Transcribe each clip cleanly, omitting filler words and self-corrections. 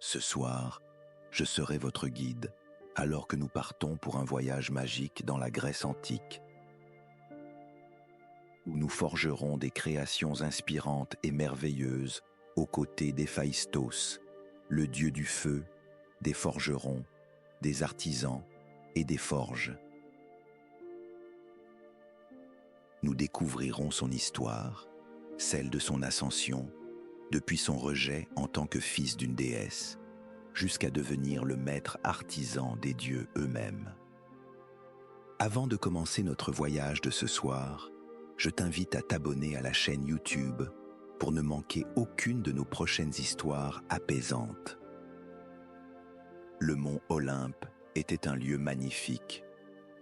Ce soir, je serai votre guide, alors que nous partons pour un voyage magique dans la Grèce antique, où nous forgerons des créations inspirantes et merveilleuses aux côtés d'Héphaïstos, le dieu du feu, des forgerons, des artisans et des forges. Nous découvrirons son histoire, celle de son ascension, depuis son rejet en tant que fils d'une déesse, jusqu'à devenir le maître artisan des dieux eux-mêmes. Avant de commencer notre voyage de ce soir, je t'invite à t'abonner à la chaîne YouTube pour ne manquer aucune de nos prochaines histoires apaisantes. Le mont Olympe était un lieu magnifique,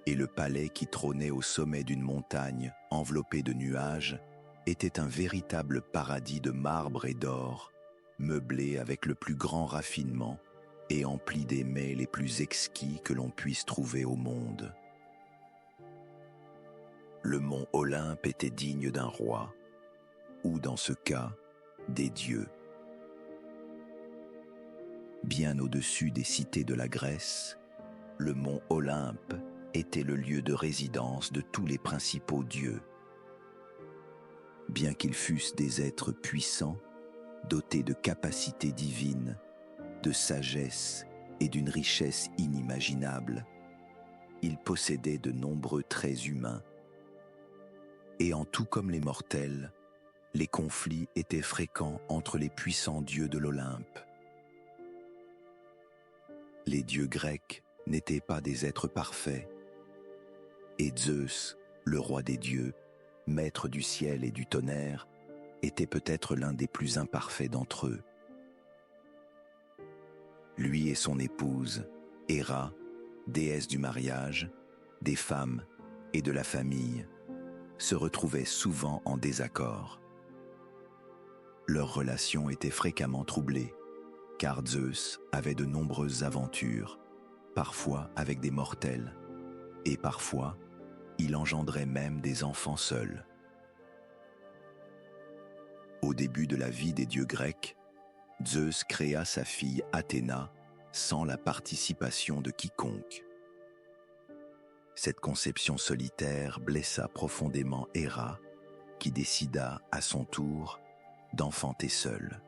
et le palais qui trônait au sommet d'une montagne enveloppée de nuages était un véritable paradis de marbre et d'or, meublé avec le plus grand raffinement et empli des mets les plus exquis que l'on puisse trouver au monde. Le mont Olympe était digne d'un roi, ou dans ce cas, des dieux. Bien au-dessus des cités de la Grèce, le mont Olympe était le lieu de résidence de tous les principaux dieux. Bien qu'ils fussent des êtres puissants, dotés de capacités divines, de sagesse et d'une richesse inimaginable, ils possédaient de nombreux traits humains. Et en tout comme les mortels, les conflits étaient fréquents entre les puissants dieux de l'Olympe. Les dieux grecs n'étaient pas des êtres parfaits, et Zeus, le roi des dieux, maître du ciel et du tonnerre, était peut-être l'un des plus imparfaits d'entre eux. Lui et son épouse, Héra, déesse du mariage, des femmes et de la famille, se retrouvaient souvent en désaccord. Leur relation était fréquemment troublée, car Zeus avait de nombreuses aventures, parfois avec des mortels, et parfois, il engendrait même des enfants seuls. Au début de la vie des dieux grecs, Zeus créa sa fille Athéna sans la participation de quiconque. Cette conception solitaire blessa profondément Héra, qui décida, à son tour, d'enfanter seule.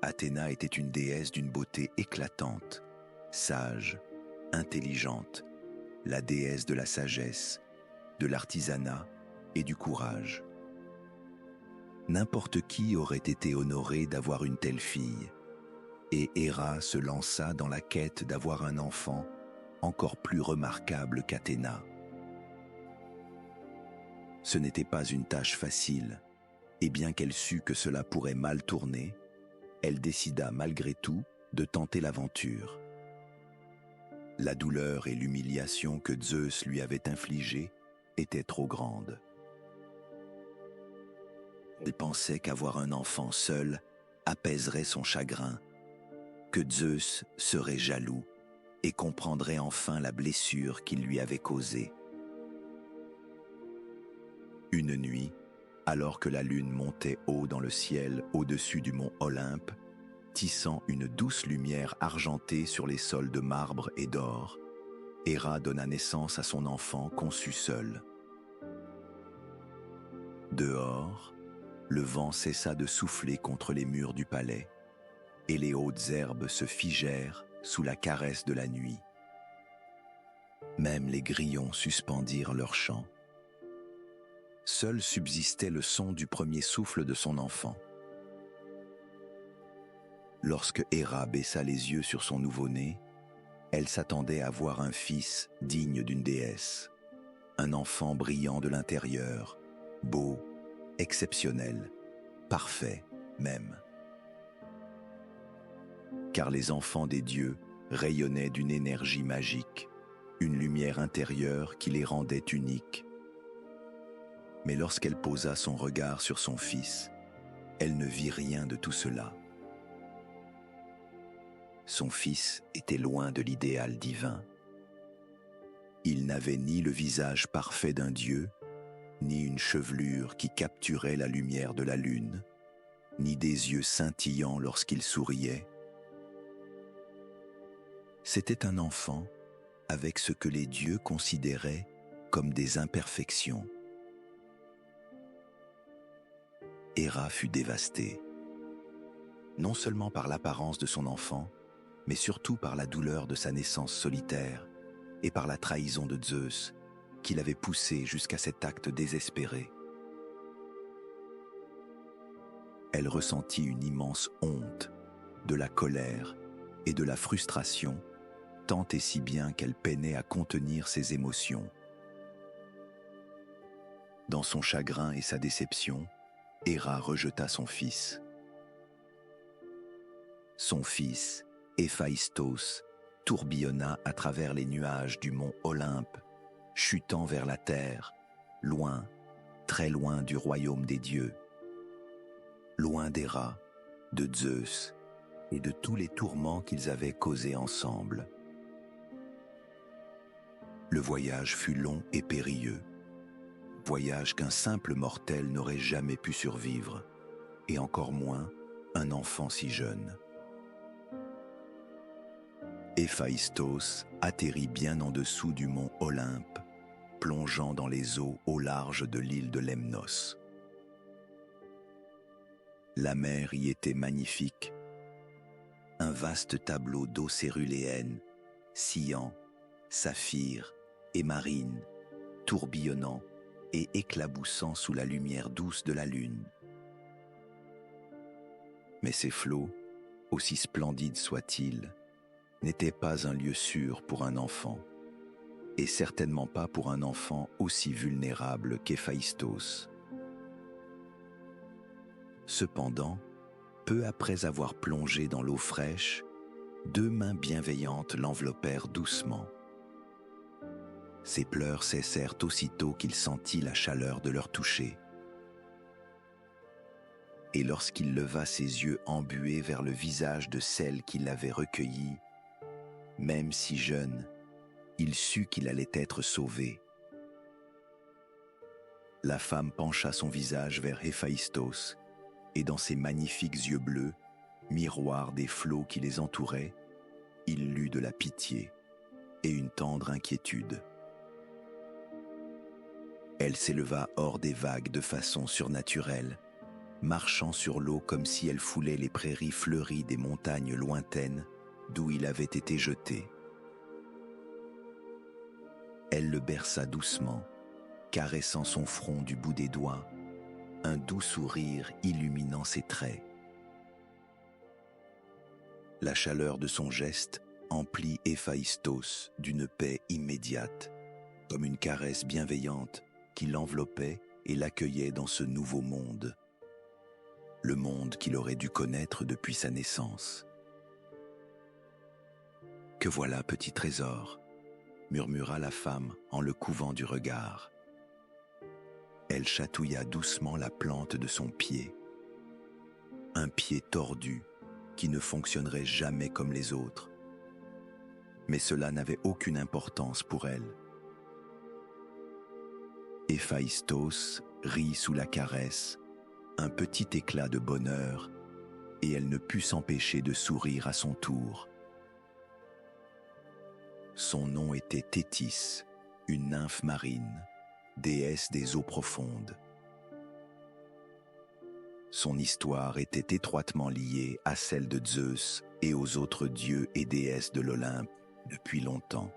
Athéna était une déesse d'une beauté éclatante, sage, intelligente, la déesse de la sagesse, de l'artisanat et du courage. N'importe qui aurait été honoré d'avoir une telle fille, et Héra se lança dans la quête d'avoir un enfant encore plus remarquable qu'Athéna. Ce n'était pas une tâche facile, et bien qu'elle sût que cela pourrait mal tourner, elle décida malgré tout de tenter l'aventure. La douleur et l'humiliation que Zeus lui avait infligées étaient trop grandes. Elle pensait qu'avoir un enfant seul apaiserait son chagrin, que Zeus serait jaloux et comprendrait enfin la blessure qu'il lui avait causée. Une nuit, alors que la lune montait haut dans le ciel au-dessus du mont Olympe, tissant une douce lumière argentée sur les sols de marbre et d'or, Héra donna naissance à son enfant conçu seul. Dehors, le vent cessa de souffler contre les murs du palais, et les hautes herbes se figèrent sous la caresse de la nuit. Même les grillons suspendirent leur chant. Seul subsistait le son du premier souffle de son enfant. Lorsque Héra baissa les yeux sur son nouveau-né, elle s'attendait à voir un fils digne d'une déesse, un enfant brillant de l'intérieur, beau, exceptionnel, parfait même. Car les enfants des dieux rayonnaient d'une énergie magique, une lumière intérieure qui les rendait uniques. Mais lorsqu'elle posa son regard sur son fils, elle ne vit rien de tout cela. Son fils était loin de l'idéal divin. Il n'avait ni le visage parfait d'un dieu, ni une chevelure qui capturait la lumière de la lune. ni des yeux scintillants lorsqu'il souriait. C'était un enfant avec ce que les dieux considéraient comme des imperfections. Héra fut dévastée, non seulement par l'apparence de son enfant, mais surtout par la douleur de sa naissance solitaire et par la trahison de Zeus, qui l'avait poussée jusqu'à cet acte désespéré. Elle ressentit une immense honte, de la colère et de la frustration, tant et si bien qu'elle peinait à contenir ses émotions. Dans son chagrin et sa déception, Héra rejeta son fils. Son fils, Héphaïstos, tourbillonna à travers les nuages du mont Olympe, chutant vers la terre, loin, très loin du royaume des dieux. Loin d'Héra, de Zeus et de tous les tourments qu'ils avaient causés ensemble. Le voyage fut long et périlleux, voyage qu'un simple mortel n'aurait jamais pu survivre, et encore moins un enfant si jeune. Héphaïstos atterrit bien en dessous du mont Olympe, plongeant dans les eaux au large de l'île de Lemnos. La mer y était magnifique, un vaste tableau d'eau céruléenne, sciant, saphir et marine, tourbillonnant et éclaboussant sous la lumière douce de la lune. Mais ces flots, aussi splendides soient-ils, n'étaient pas un lieu sûr pour un enfant, et certainement pas pour un enfant aussi vulnérable qu'Héphaïstos. Cependant, peu après avoir plongé dans l'eau fraîche, deux mains bienveillantes l'enveloppèrent doucement. Ses pleurs cessèrent aussitôt qu'il sentit la chaleur de leur toucher. Et lorsqu'il leva ses yeux embués vers le visage de celle qui l'avait recueilli, même si jeune, il sut qu'il allait être sauvé. La femme pencha son visage vers Héphaïstos, et dans ses magnifiques yeux bleus, miroir des flots qui les entouraient, il lut de la pitié et une tendre inquiétude. Elle s'éleva hors des vagues de façon surnaturelle, marchant sur l'eau comme si elle foulait les prairies fleuries des montagnes lointaines d'où il avait été jeté. Elle le berça doucement, caressant son front du bout des doigts, un doux sourire illuminant ses traits. La chaleur de son geste emplit Héphaïstos d'une paix immédiate, comme une caresse bienveillante qui l'enveloppait et l'accueillait dans ce nouveau monde, le monde qu'il aurait dû connaître depuis sa naissance. « Que voilà, petit trésor !» murmura la femme en le couvant du regard. Elle chatouilla doucement la plante de son pied, un pied tordu qui ne fonctionnerait jamais comme les autres. Mais cela n'avait aucune importance pour elle. Héphaïstos rit sous la caresse, un petit éclat de bonheur, et elle ne put s'empêcher de sourire à son tour. Son nom était Thétis, une nymphe marine, déesse des eaux profondes. Son histoire était étroitement liée à celle de Zeus et aux autres dieux et déesses de l'Olympe depuis longtemps.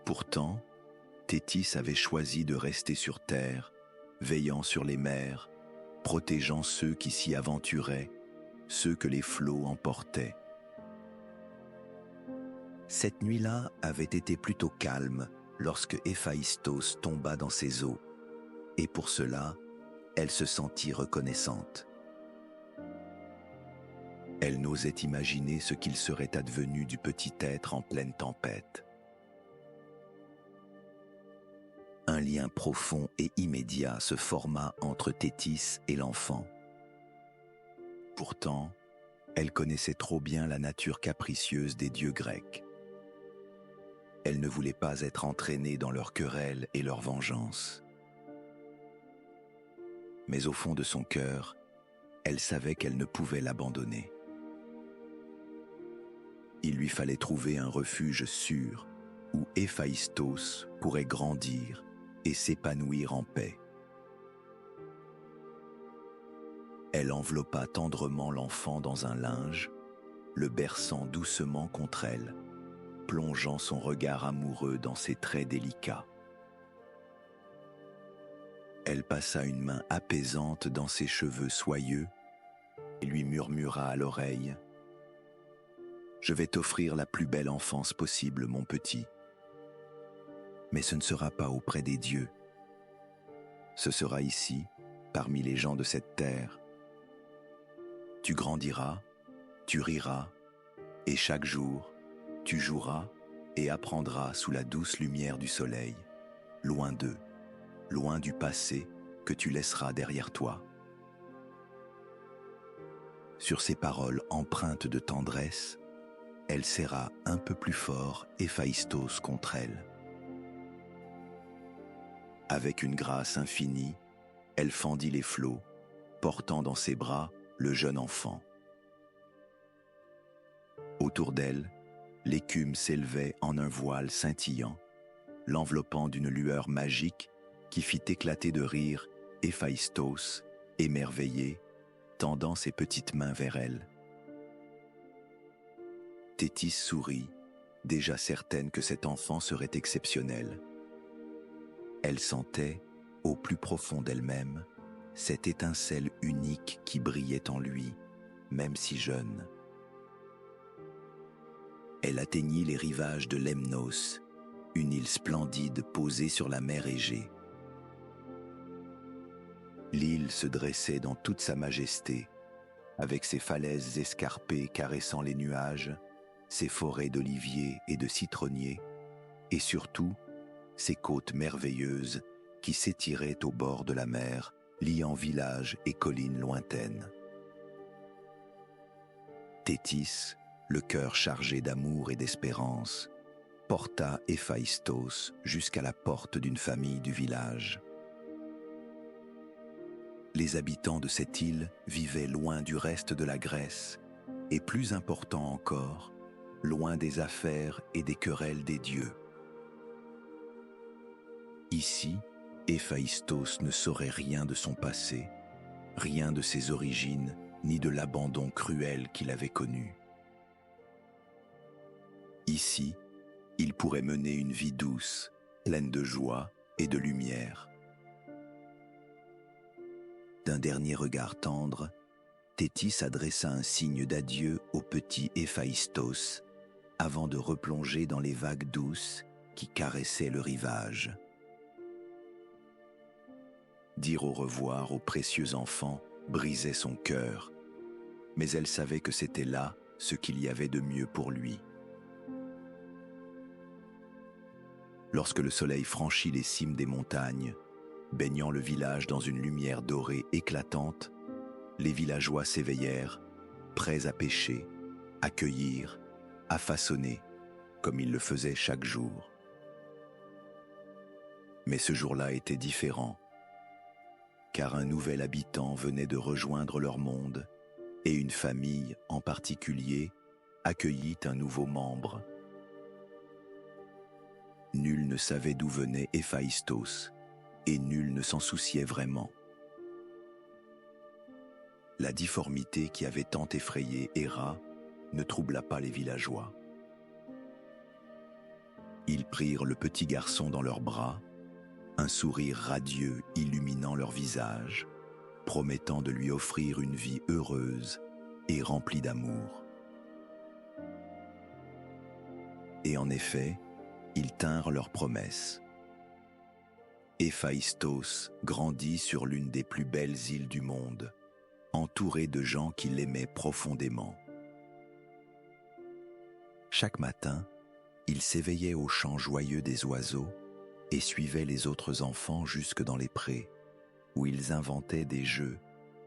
Pourtant, Thétis avait choisi de rester sur terre, veillant sur les mers, protégeant ceux qui s'y aventuraient, ceux que les flots emportaient. Cette nuit-là avait été plutôt calme lorsque Héphaïstos tomba dans ses eaux, et pour cela, elle se sentit reconnaissante. Elle n'osait imaginer ce qu'il serait advenu du petit être en pleine tempête. Un lien profond et immédiat se forma entre Thétis et l'enfant. Pourtant, elle connaissait trop bien la nature capricieuse des dieux grecs. Elle ne voulait pas être entraînée dans leurs querelles et leurs vengeances. Mais au fond de son cœur, elle savait qu'elle ne pouvait l'abandonner. Il lui fallait trouver un refuge sûr où Héphaïstos pourrait grandir et s'épanouir en paix. Elle enveloppa tendrement l'enfant dans un linge, le berçant doucement contre elle, plongeant son regard amoureux dans ses traits délicats. Elle passa une main apaisante dans ses cheveux soyeux et lui murmura à l'oreille : « Je vais t'offrir la plus belle enfance possible, mon petit. Mais ce ne sera pas auprès des dieux. Ce sera ici, parmi les gens de cette terre. Tu grandiras, tu riras, et chaque jour, tu joueras et apprendras sous la douce lumière du soleil, loin d'eux, loin du passé que tu laisseras derrière toi. » Sur ces paroles empreintes de tendresse, elle serra un peu plus fort Héphaïstos contre elle. Avec une grâce infinie, elle fendit les flots, portant dans ses bras le jeune enfant. Autour d'elle, l'écume s'élevait en un voile scintillant, l'enveloppant d'une lueur magique qui fit éclater de rire Héphaïstos, émerveillé, tendant ses petites mains vers elle. Thétis sourit, déjà certaine que cet enfant serait exceptionnel. Elle sentait, au plus profond d'elle-même, cette étincelle unique qui brillait en lui, même si jeune. Elle atteignit les rivages de Lemnos, une île splendide posée sur la mer Égée. L'île se dressait dans toute sa majesté, avec ses falaises escarpées caressant les nuages, ses forêts d'oliviers et de citronniers, et surtout, ses côtes merveilleuses qui s'étiraient au bord de la mer, liant villages et collines lointaines. Thétis, le cœur chargé d'amour et d'espérance, porta Héphaïstos jusqu'à la porte d'une famille du village. Les habitants de cette île vivaient loin du reste de la Grèce, et plus important encore, loin des affaires et des querelles des dieux. Ici, Héphaïstos ne saurait rien de son passé, rien de ses origines, ni de l'abandon cruel qu'il avait connu. Ici, il pourrait mener une vie douce, pleine de joie et de lumière. D'un dernier regard tendre, Thétis adressa un signe d'adieu au petit Héphaïstos avant de replonger dans les vagues douces qui caressaient le rivage. Dire au revoir au précieux enfant brisait son cœur, mais elle savait que c'était là ce qu'il y avait de mieux pour lui. Lorsque le soleil franchit les cimes des montagnes, baignant le village dans une lumière dorée éclatante, les villageois s'éveillèrent, prêts à pêcher, à cueillir, à façonner, comme ils le faisaient chaque jour. Mais ce jour-là était différent, car un nouvel habitant venait de rejoindre leur monde, et une famille en particulier accueillit un nouveau membre. Nul ne savait d'où venait Héphaïstos, et nul ne s'en souciait vraiment. La difformité qui avait tant effrayé Héra ne troubla pas les villageois. Ils prirent le petit garçon dans leurs bras, un sourire radieux illuminant leur visage, promettant de lui offrir une vie heureuse et remplie d'amour. Et en effet, ils tinrent leur promesse. Héphaïstos grandit sur l'une des plus belles îles du monde, entouré de gens qui l'aimaient profondément. Chaque matin, il s'éveillait au chant joyeux des oiseaux et suivait les autres enfants jusque dans les prés, où ils inventaient des jeux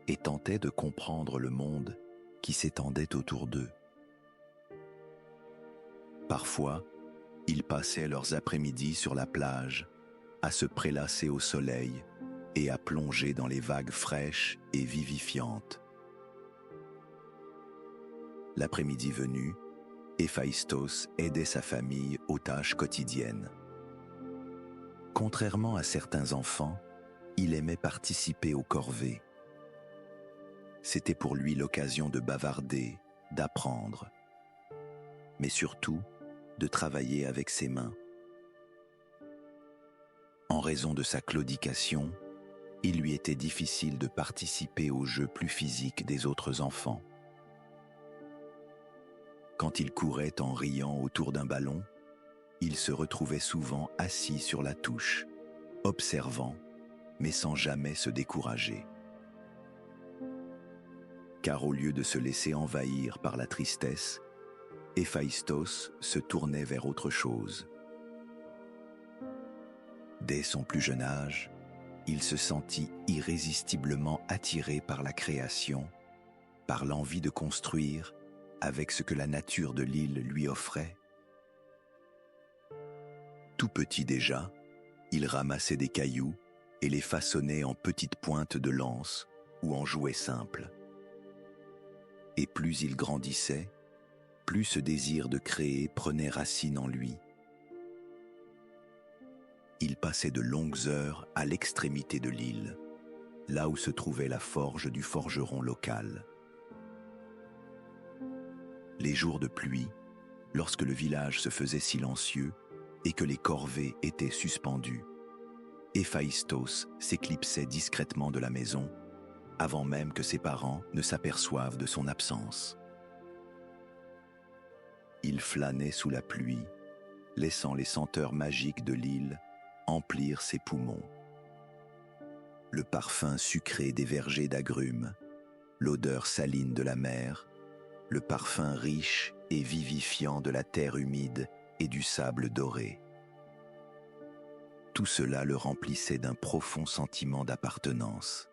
et tentaient de comprendre le monde qui s'étendait autour d'eux. Parfois, ils passaient leurs après-midi sur la plage, à se prélasser au soleil et à plonger dans les vagues fraîches et vivifiantes. L'après-midi venu, Héphaïstos aidait sa famille aux tâches quotidiennes. Contrairement à certains enfants, il aimait participer aux corvées. C'était pour lui l'occasion de bavarder, d'apprendre, mais surtout de travailler avec ses mains. En raison de sa claudication, il lui était difficile de participer aux jeux plus physiques des autres enfants. Quand il courait en riant autour d'un ballon, il se retrouvait souvent assis sur la touche, observant, mais sans jamais se décourager. Car au lieu de se laisser envahir par la tristesse, Héphaïstos se tournait vers autre chose. Dès son plus jeune âge, il se sentit irrésistiblement attiré par la création, par l'envie de construire avec ce que la nature de l'île lui offrait. Tout petit déjà, il ramassait des cailloux et les façonnait en petites pointes de lance ou en jouets simples. Et plus il grandissait, plus ce désir de créer prenait racine en lui. Il passait de longues heures à l'extrémité de l'île, là où se trouvait la forge du forgeron local. Les jours de pluie, lorsque le village se faisait silencieux et que les corvées étaient suspendues, Héphaïstos s'éclipsait discrètement de la maison, avant même que ses parents ne s'aperçoivent de son absence. Il flânait sous la pluie, laissant les senteurs magiques de l'île emplir ses poumons. Le parfum sucré des vergers d'agrumes, l'odeur saline de la mer, le parfum riche et vivifiant de la terre humide et du sable doré. Tout cela le remplissait d'un profond sentiment d'appartenance.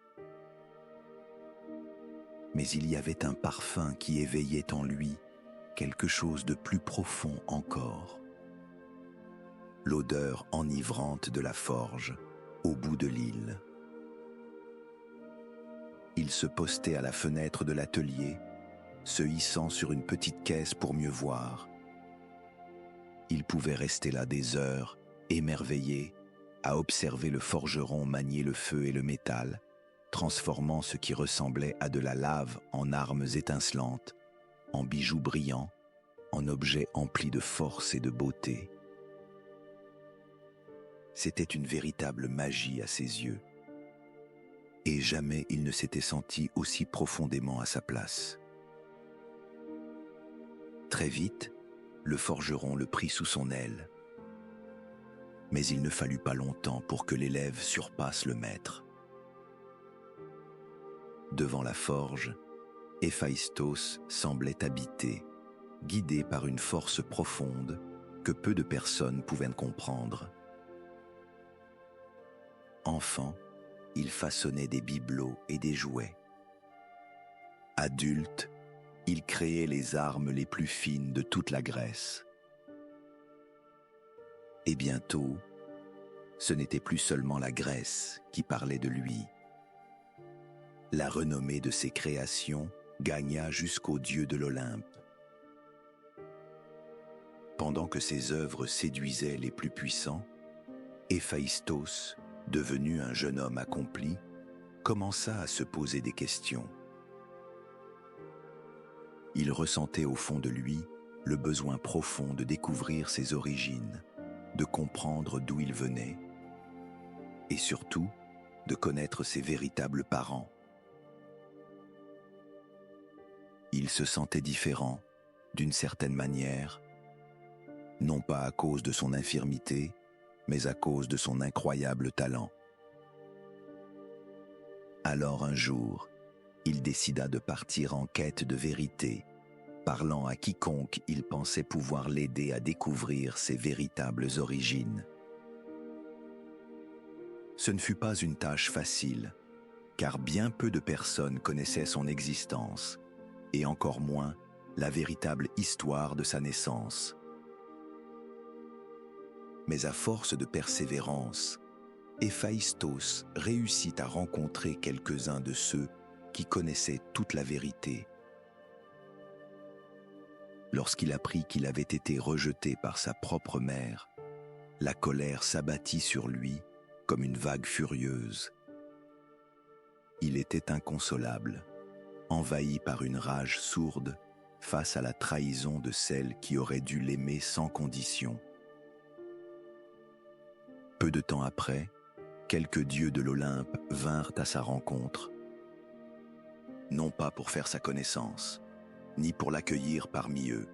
Mais il y avait un parfum qui éveillait en lui quelque chose de plus profond encore. L'odeur enivrante de la forge, au bout de l'île. Il se postait à la fenêtre de l'atelier, se hissant sur une petite caisse pour mieux voir. Il pouvait rester là des heures, émerveillé, à observer le forgeron manier le feu et le métal, transformant ce qui ressemblait à de la lave en armes étincelantes, en bijoux brillants, en objets emplis de force et de beauté. C'était une véritable magie à ses yeux. Et jamais il ne s'était senti aussi profondément à sa place. Très vite, le forgeron le prit sous son aile. Mais il ne fallut pas longtemps pour que l'élève surpasse le maître. Devant la forge, Héphaïstos semblait habité, guidé par une force profonde que peu de personnes pouvaient comprendre. Enfant, il façonnait des bibelots et des jouets. Adulte, il créait les armes les plus fines de toute la Grèce. Et bientôt, ce n'était plus seulement la Grèce qui parlait de lui. La renommée de ses créations gagna jusqu'aux dieux de l'Olympe. Pendant que ses œuvres séduisaient les plus puissants, Héphaïstos, devenu un jeune homme accompli, commença à se poser des questions. Il ressentait au fond de lui le besoin profond de découvrir ses origines, de comprendre d'où il venait, et surtout de connaître ses véritables parents. Il se sentait différent, d'une certaine manière, non pas à cause de son infirmité, mais à cause de son incroyable talent. Alors un jour, il décida de partir en quête de vérité, parlant à quiconque il pensait pouvoir l'aider à découvrir ses véritables origines. Ce ne fut pas une tâche facile, car bien peu de personnes connaissaient son existence, et encore moins la véritable histoire de sa naissance. Mais à force de persévérance, Héphaïstos réussit à rencontrer quelques-uns de ceux qui connaissaient toute la vérité. Lorsqu'il apprit qu'il avait été rejeté par sa propre mère, la colère s'abattit sur lui comme une vague furieuse. Il était inconsolable, envahi par une rage sourde face à la trahison de celle qui aurait dû l'aimer sans condition. Peu de temps après, quelques dieux de l'Olympe vinrent à sa rencontre, non pas pour faire sa connaissance, ni pour l'accueillir parmi eux,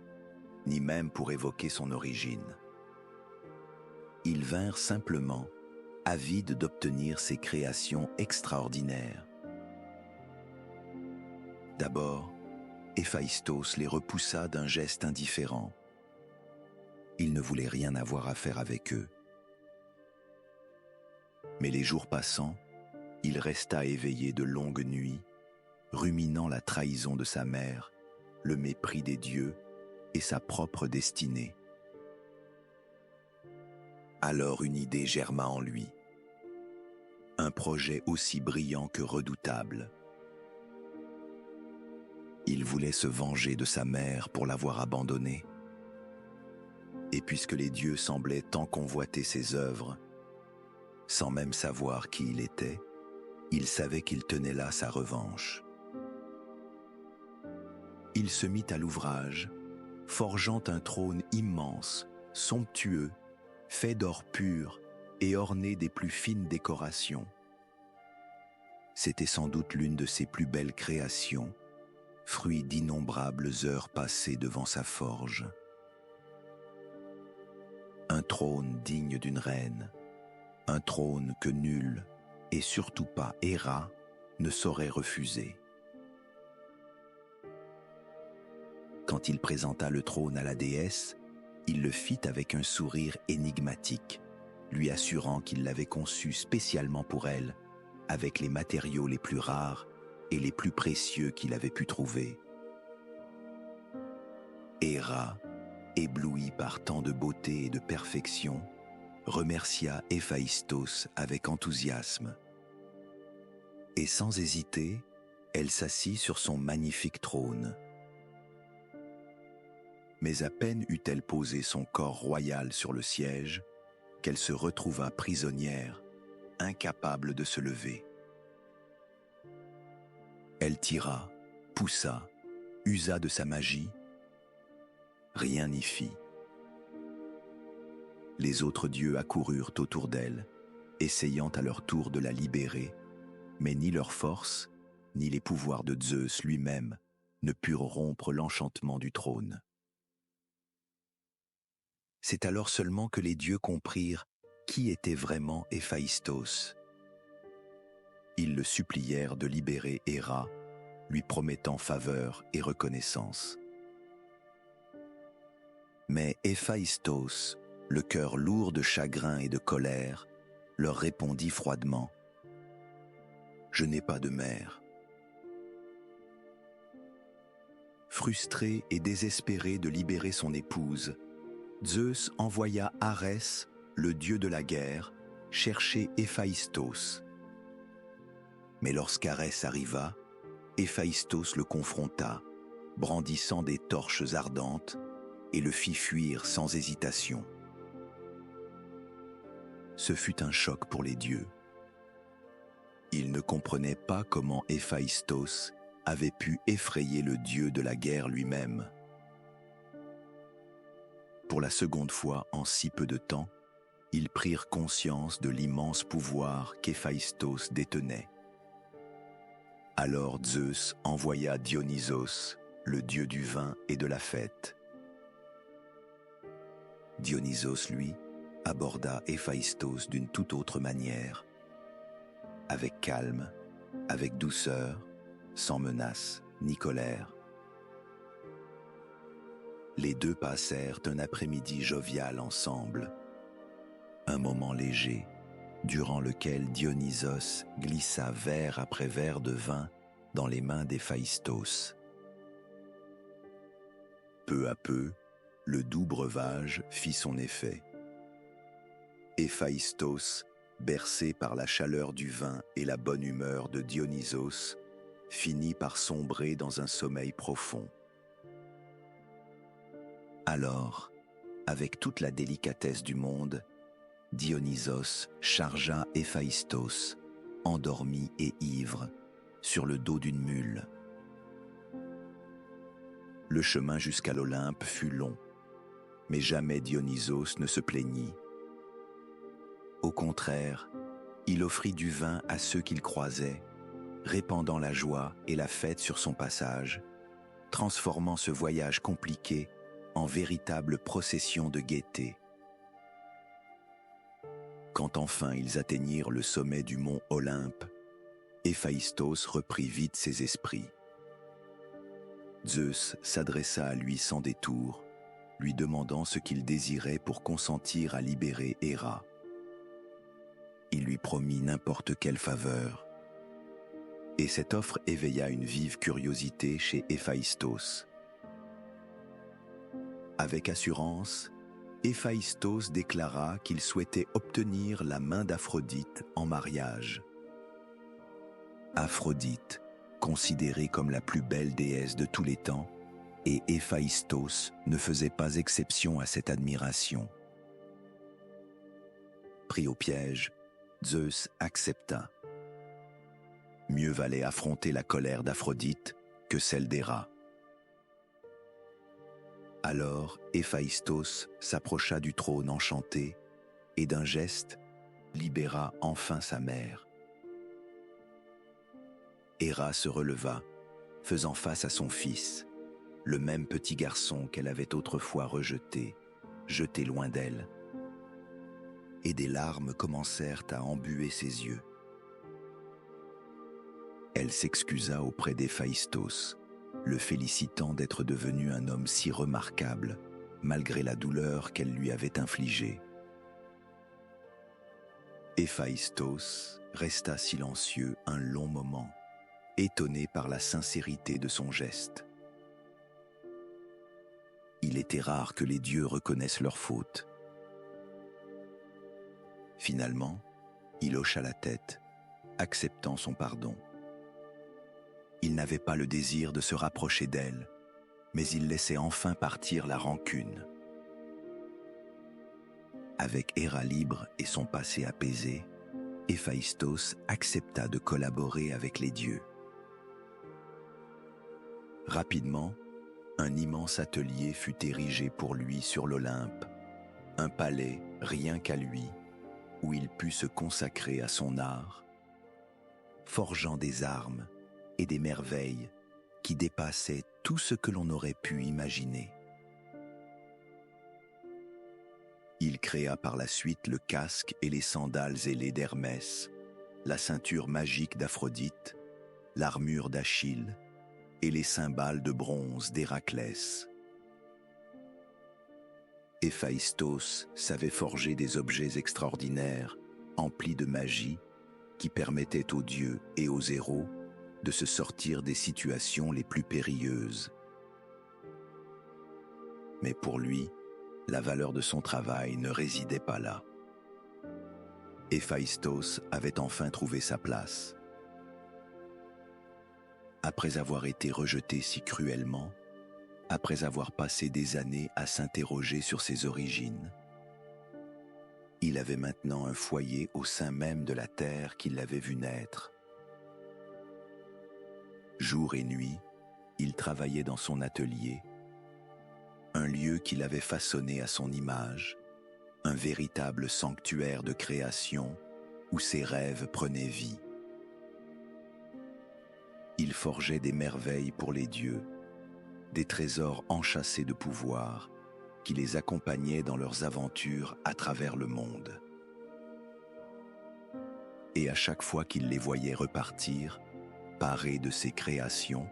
ni même pour évoquer son origine. Ils vinrent simplement, avides d'obtenir ces créations extraordinaires. D'abord, Héphaïstos les repoussa d'un geste indifférent. Il ne voulait rien avoir à faire avec eux. Mais les jours passant, il resta éveillé de longues nuits, ruminant la trahison de sa mère, le mépris des dieux et sa propre destinée. Alors une idée germa en lui, un projet aussi brillant que redoutable. Il voulait se venger de sa mère pour l'avoir abandonné. Et puisque les dieux semblaient tant convoiter ses œuvres, sans même savoir qui il était, il savait qu'il tenait là sa revanche. Il se mit à l'ouvrage, forgeant un trône immense, somptueux, fait d'or pur et orné des plus fines décorations. C'était sans doute l'une de ses plus belles créations, fruit d'innombrables heures passées devant sa forge. Un trône digne d'une reine, un trône que nul, et surtout pas Héra, ne saurait refuser. Quand il présenta le trône à la déesse, il le fit avec un sourire énigmatique, lui assurant qu'il l'avait conçu spécialement pour elle, avec les matériaux les plus rares et les plus précieux qu'il avait pu trouver. Héra, ébloui par tant de beauté et de perfection, remercia Héphaïstos avec enthousiasme. Et sans hésiter, elle s'assit sur son magnifique trône. Mais à peine eut-elle posé son corps royal sur le siège, qu'elle se retrouva prisonnière, incapable de se lever. Elle tira, poussa, usa de sa magie. Rien n'y fit. Les autres dieux accoururent autour d'elle, essayant à leur tour de la libérer, mais ni leur force, ni les pouvoirs de Zeus lui-même ne purent rompre l'enchantement du trône. C'est alors seulement que les dieux comprirent qui était vraiment Héphaïstos. Ils le supplièrent de libérer Héra, lui promettant faveur et reconnaissance. Mais Héphaïstos, le cœur lourd de chagrin et de colère, leur répondit froidement : « Je n'ai pas de mère. » Frustré et désespéré de libérer son épouse, Zeus envoya Arès, le dieu de la guerre, chercher Héphaïstos. Mais lorsqu'Arès arriva, Héphaïstos le confronta, brandissant des torches ardentes, et le fit fuir sans hésitation. Ce fut un choc pour les dieux. Ils ne comprenaient pas comment Héphaïstos avait pu effrayer le dieu de la guerre lui-même. Pour la seconde fois en si peu de temps, ils prirent conscience de l'immense pouvoir qu'Héphaïstos détenait. Alors Zeus envoya Dionysos, le dieu du vin et de la fête. Dionysos, lui, aborda Héphaïstos d'une toute autre manière, avec calme, avec douceur, sans menace ni colère. Les deux passèrent un après-midi jovial ensemble, un moment léger, durant lequel Dionysos glissa verre après verre de vin dans les mains d'Héphaïstos. Peu à peu, le doux breuvage fit son effet. Héphaïstos bercé par la chaleur du vin et la bonne humeur de Dionysos, finit par sombrer dans un sommeil profond. Alors, avec toute la délicatesse du monde, Dionysos chargea Héphaïstos, endormi et ivre, sur le dos d'une mule. Le chemin jusqu'à l'Olympe fut long, mais jamais Dionysos ne se plaignit. Au contraire, il offrit du vin à ceux qu'il croisait, répandant la joie et la fête sur son passage, transformant ce voyage compliqué en véritable procession de gaieté. Quand enfin ils atteignirent le sommet du mont Olympe, Héphaïstos reprit vite ses esprits. Zeus s'adressa à lui sans détour, lui demandant ce qu'il désirait pour consentir à libérer Héra. Il lui promit n'importe quelle faveur, et cette offre éveilla une vive curiosité chez Héphaïstos. Avec assurance, Héphaïstos déclara qu'il souhaitait obtenir la main d'Aphrodite en mariage. Aphrodite, considérée comme la plus belle déesse de tous les temps, et Héphaïstos ne faisait pas exception à cette admiration. Pris au piège, Zeus accepta. Mieux valait affronter la colère d'Aphrodite que celle d'Héra. Alors Héphaïstos s'approcha du trône enchanté et d'un geste libéra enfin sa mère. Héra se releva, faisant face à son fils, le même petit garçon qu'elle avait autrefois rejeté, jeté loin d'elle. Et des larmes commencèrent à embuer ses yeux. Elle s'excusa auprès d'Héphaïstos, le félicitant d'être devenu un homme si remarquable, malgré la douleur qu'elle lui avait infligée. Héphaïstos resta silencieux un long moment, étonné par la sincérité de son geste. Il était rare que les dieux reconnaissent leurs fautes. Finalement, il hocha la tête, acceptant son pardon. Il n'avait pas le désir de se rapprocher d'elle, mais il laissait enfin partir la rancune. Avec Héra libre et son passé apaisé, Héphaïstos accepta de collaborer avec les dieux. Rapidement, un immense atelier fut érigé pour lui sur l'Olympe, un palais rien qu'à lui, où il put se consacrer à son art, forgeant des armes et des merveilles qui dépassaient tout ce que l'on aurait pu imaginer. Il créa par la suite le casque et les sandales ailées d'Hermès, la ceinture magique d'Aphrodite, l'armure d'Achille et les cymbales de bronze d'Héraclès. Héphaïstos savait forger des objets extraordinaires, emplis de magie, qui permettaient aux dieux et aux héros de se sortir des situations les plus périlleuses. Mais pour lui, la valeur de son travail ne résidait pas là. Héphaïstos avait enfin trouvé sa place. Après avoir été rejeté si cruellement, après avoir passé des années à s'interroger sur ses origines, il avait maintenant un foyer au sein même de la terre qui l'avait vu naître. Jour et nuit, il travaillait dans son atelier, un lieu qu'il avait façonné à son image, un véritable sanctuaire de création où ses rêves prenaient vie. Il forgeait des merveilles pour les dieux, des trésors enchâssés de pouvoir qui les accompagnaient dans leurs aventures à travers le monde. Et à chaque fois qu'il les voyait repartir, parés de ses créations,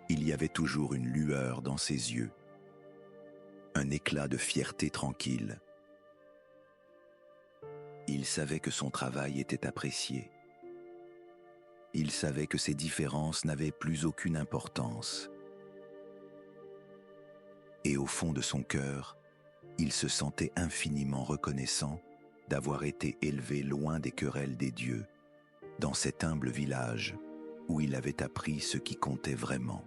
il y avait toujours une lueur dans ses yeux, un éclat de fierté tranquille. Il savait que son travail était apprécié. Il savait que ses différences n'avaient plus aucune importance. Et au fond de son cœur, il se sentait infiniment reconnaissant d'avoir été élevé loin des querelles des dieux, dans cet humble village où il avait appris ce qui comptait vraiment.